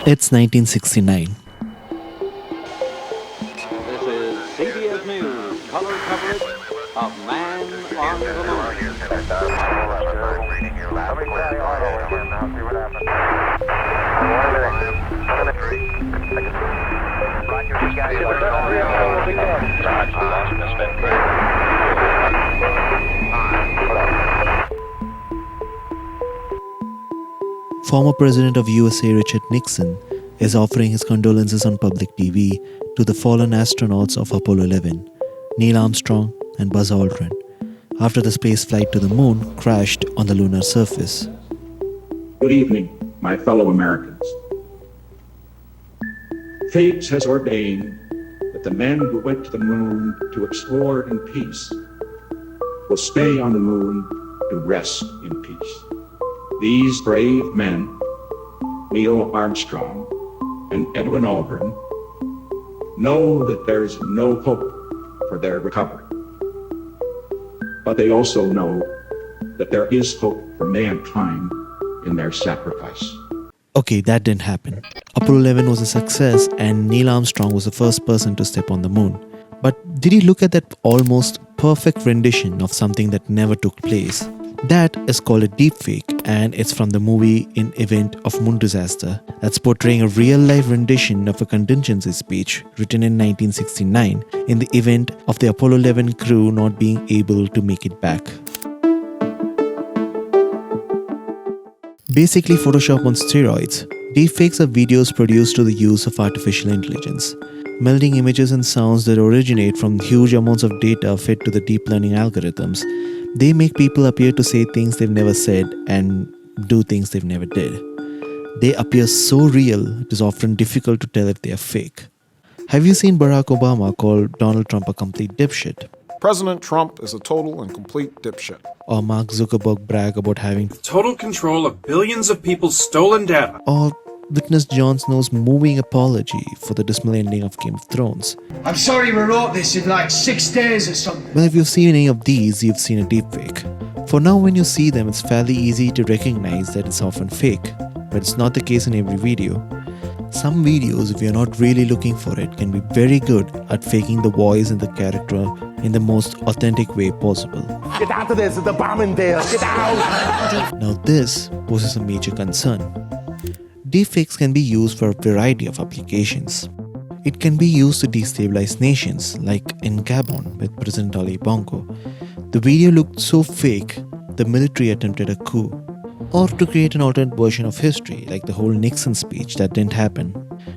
It's 1969. This is CBS News color coverage of Man on the Moon. Former President of USA Richard Nixon is offering his condolences on public TV to the fallen astronauts of Apollo 11, Neil Armstrong and Buzz Aldrin, after the space flight to the moon crashed on the lunar surface. Good evening, my fellow Americans. Fate has ordained that the men who went to the moon to explore in peace will stay on the moon to rest in peace. These brave men, Neil Armstrong and Edwin Aldrin, know that there is no hope for their recovery. But they also know that there is hope for mankind in their sacrifice. Okay, that didn't happen. Apollo 11 was a success and Neil Armstrong was the first person to step on the moon. But did you look at that almost perfect rendition of something that never took place? That is called a DeepFake, and it's from the movie In Event of Moon Disaster that's portraying a real-life rendition of a contingency speech written in 1969 in the event of the Apollo 11 crew not being able to make it back. Basically Photoshop on steroids, deepfakes are videos produced through the use of artificial intelligence, melding images and sounds that originate from huge amounts of data fed to the deep learning algorithms. They make people appear to say things they've never said and do things they've never did. They appear so real, it is often difficult to tell if they are fake. Have you seen Barack Obama call Donald Trump a complete dipshit? President Trump is a total and complete dipshit. Or Mark Zuckerberg brag about having total control of billions of people's stolen data? Or witness Jon Snow's moving apology for the dismal ending of Game of Thrones. I'm sorry we wrote this in like 6 days or something. Well, if you've seen any of these, you've seen a deepfake. For now, when you see them, it's fairly easy to recognize that it's often fake, but it's not the case in every video. Some videos, if you're not really looking for it, can be very good at faking the voice and the character in the most authentic way possible. Get out of this, there's a bomb in there, get out! Now this poses a major concern. Deepfakes can be used for a variety of applications. It can be used to destabilize nations, like in Gabon with President Ali Bongo. The video looked so fake, the military attempted a coup. Or to create an alternate version of history, like the whole Nixon speech that didn't happen.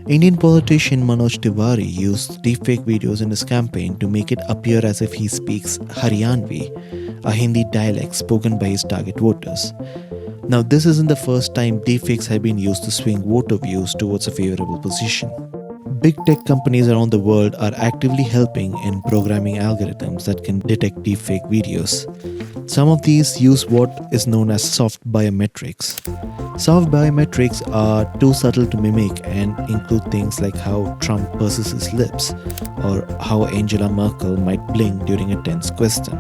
Indian politician Manoj Tiwari used deepfake videos in his campaign to make it appear as if he speaks Haryanvi, a Hindi dialect spoken by his target voters. Now, this isn't the first time deepfakes have been used to swing voter views towards a favorable position. Big tech companies around the world are actively helping in programming algorithms that can detect deepfake videos. Some of these use what is known as soft biometrics. Soft biometrics are too subtle to mimic and include things like how Trump purses his lips or how Angela Merkel might blink during a tense question.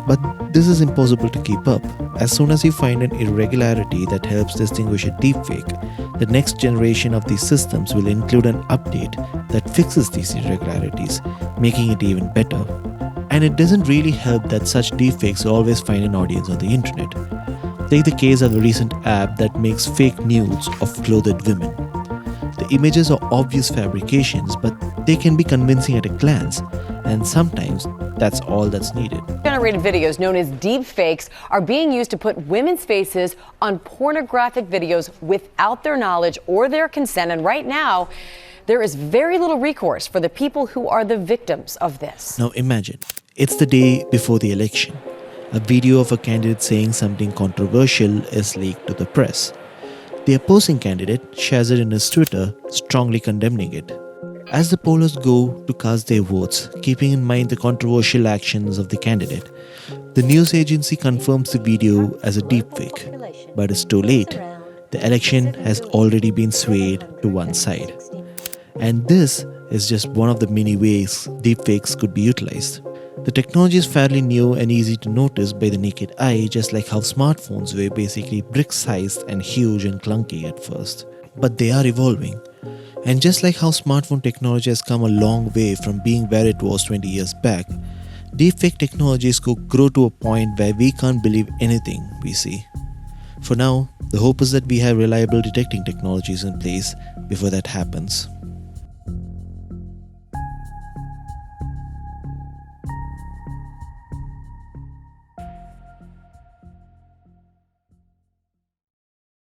But this is impossible to keep up. As soon as you find an irregularity that helps distinguish a deepfake, the next generation of these systems will include an update that fixes these irregularities, making it even better. And it doesn't really help that such deepfakes always find an audience on the internet. Take the case of a recent app that makes fake nudes of clothed women. The images are obvious fabrications, but they can be convincing at a glance, and sometimes that's all that's needed. Generated videos known as deepfakes are being used to put women's faces on pornographic videos without their knowledge or their consent, and right now there is very little recourse for the people who are the victims of this. Now imagine, it's the day before the election. A video of a candidate saying something controversial is leaked to the press. The opposing candidate shares it in his Twitter, strongly condemning it. As the pollers go to cast their votes, keeping in mind the controversial actions of the candidate, the news agency confirms the video as a deepfake. But it's too late. The election has already been swayed to one side. And this is just one of the many ways deepfakes could be utilized. The technology is fairly new and easy to notice by the naked eye, just like how smartphones were basically brick-sized and huge and clunky at first. but they are evolving. And just like how smartphone technology has come a long way from being where it was 20 years back, deepfake technologies could grow to a point where we can't believe anything we see. For now, the hope is that we have reliable detecting technologies in place before that happens.